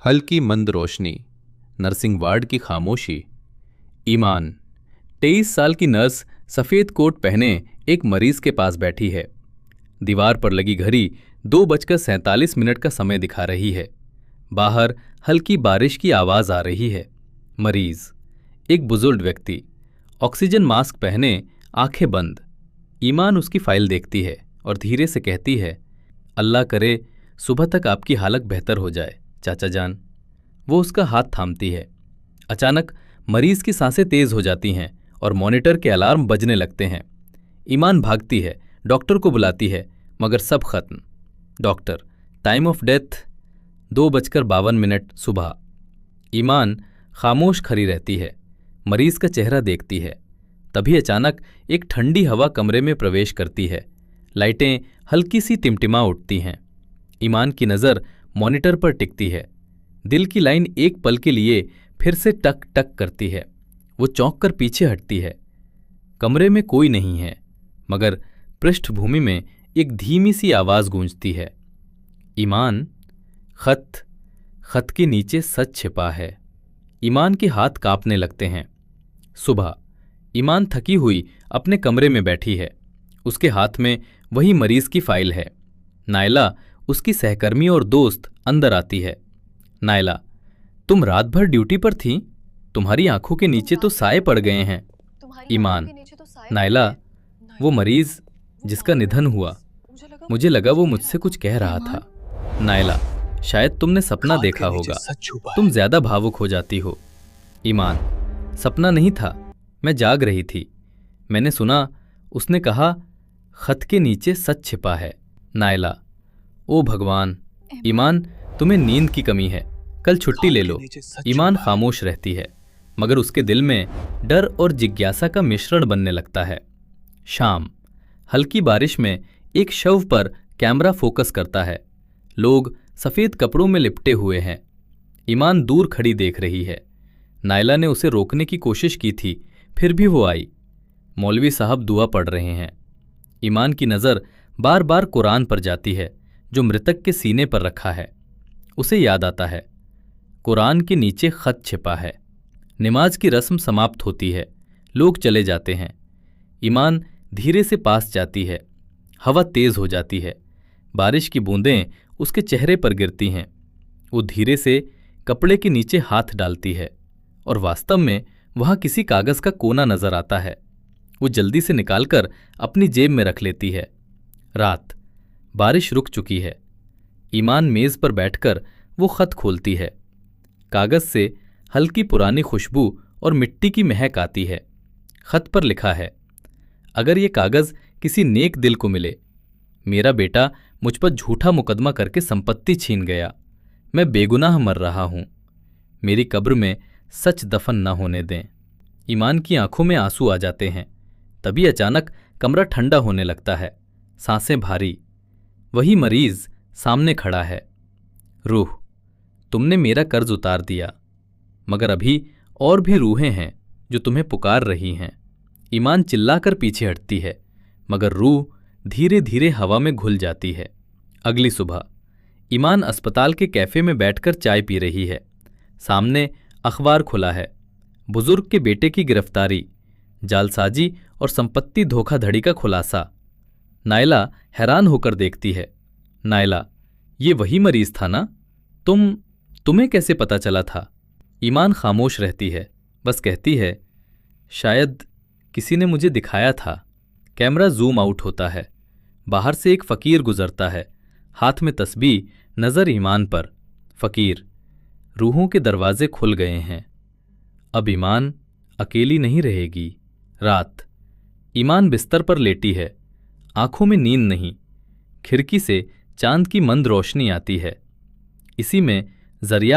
हल्की मंद रोशनी, nursing ward की खामोशी। ईमान 23 साल की नर्स सफ़ेद कोट पहने एक मरीज के पास बैठी है। दीवार पर लगी घड़ी 2:47 का समय दिखा रही है। बाहर हल्की बारिश की आवाज़ आ रही है। मरीज एक बुजुर्ग व्यक्ति, ऑक्सीजन मास्क पहने, आंखें बंद। ईमान उसकी फाइल देखती है और धीरे से कहती है, अल्लाह करे सुबह तक आपकी हालत बेहतर हो जाए चाचा जान। वो उसका हाथ थामती है। अचानक मरीज की सांसें तेज हो जाती हैं और मॉनिटर के अलार्म बजने लगते हैं। ईमान भागती है, डॉक्टर को बुलाती है, मगर सब खत्म। डॉक्टर, टाइम ऑफ डेथ 2:52 सुबह। ईमान खामोश खड़ी रहती है, मरीज का चेहरा देखती है। तभी अचानक एक ठंडी हवा कमरे में प्रवेश करती है। लाइटें हल्की सी टिमटिमा उठती हैं। ईमान की नज़र मॉनिटर पर टिकती है। दिल की लाइन एक पल के लिए फिर से टक टक करती है। वो चौंक कर पीछे हटती है। कमरे में कोई नहीं है, मगर पृष्ठभूमि में एक धीमी सी आवाज़ गूंजती है, ईमान, खत के नीचे सच छिपा है। ईमान के हाथ कांपने लगते हैं। सुबह ईमान थकी हुई अपने कमरे में बैठी है। उसके हाथ में वही मरीज की फाइल है। नायला, उसकी सहकर्मी और दोस्त, अंदर आती है। नायला, तुम रात भर ड्यूटी पर थी? तुम्हारी आंखों के नीचे तो साए पड़ गए हैं। ईमान, नायला, वो मरीज जिसका निधन हुआ, मुझे लगा वो मुझसे कुछ कह रहा था। नायला, शायद तुमने सपना देखा होगा, तुम ज्यादा भावुक हो जाती हो। ईमान, सपना नहीं था, मैं जाग रही थी। मैंने सुना उसने कहा खत के नीचे सच छिपा है। नायला, ओ भगवान। ईमान, तुम्हें नींद की कमी है, कल छुट्टी ले लो। ईमान खामोश रहती है, मगर उसके दिल में डर और जिज्ञासा का मिश्रण बनने लगता है। शाम, हल्की बारिश में एक शव पर कैमरा फोकस करता है। लोग सफ़ेद कपड़ों में लिपटे हुए हैं। ईमान दूर खड़ी देख रही है। नायला ने उसे रोकने की कोशिश की थी, फिर भी वो आई। मौलवी साहब दुआ पढ़ रहे हैं। ईमान की नज़र बार बार कुरान पर जाती है जो मृतक के सीने पर रखा है। उसे याद आता है, कुरान के नीचे खत छिपा है। नमाज की रस्म समाप्त होती है, लोग चले जाते हैं। ईमान धीरे से पास जाती है। हवा तेज हो जाती है, बारिश की बूंदें उसके चेहरे पर गिरती हैं। वो धीरे से कपड़े के नीचे हाथ डालती है और वास्तव में वहाँ किसी कागज़ का कोना नजर आता है। वो जल्दी से निकालकर अपनी जेब में रख लेती है। रात, बारिश रुक चुकी है। ईमान मेज पर बैठकर वो खत खोलती है। कागज से हल्की पुरानी खुशबू और मिट्टी की महक आती है। खत पर लिखा है, अगर ये कागज किसी नेक दिल को मिले, मेरा बेटा मुझ पर झूठा मुकदमा करके संपत्ति छीन गया, मैं बेगुनाह मर रहा हूं, मेरी कब्र में सच दफन न होने दें। ईमान की आंखों में आंसू आ जाते हैं। तभी अचानक कमरा ठंडा होने लगता है, सांसें भारी। वही मरीज सामने खड़ा है। रूह, तुमने मेरा कर्ज उतार दिया, मगर अभी और भी रूहें हैं जो तुम्हें पुकार रही हैं। ईमान चिल्लाकर पीछे हटती है, मगर रूह धीरे धीरे हवा में घुल जाती है। अगली सुबह ईमान अस्पताल के कैफे में बैठकर चाय पी रही है। सामने अखबार खुला है, बुजुर्ग के बेटे की गिरफ्तारी, जालसाजी और संपत्ति धोखाधड़ी का खुलासा। नायला हैरान होकर देखती है। नायला, ये वही मरीज था ना? तुम्हें कैसे पता चला था? ईमान खामोश रहती है, बस कहती है, शायद किसी ने मुझे दिखाया था। कैमरा जूम आउट होता है। बाहर से एक फकीर गुजरता है, हाथ में तस्बीह, नजर ईमान पर। फकीर, रूहों के दरवाजे खुल गए हैं, अब ईमान अकेली नहीं रहेगी। रात, ईमान बिस्तर पर लेटी है, आंखों में नींद नहीं। खिड़की से चांद की मंद रोशनी आती है। इसी में जरिया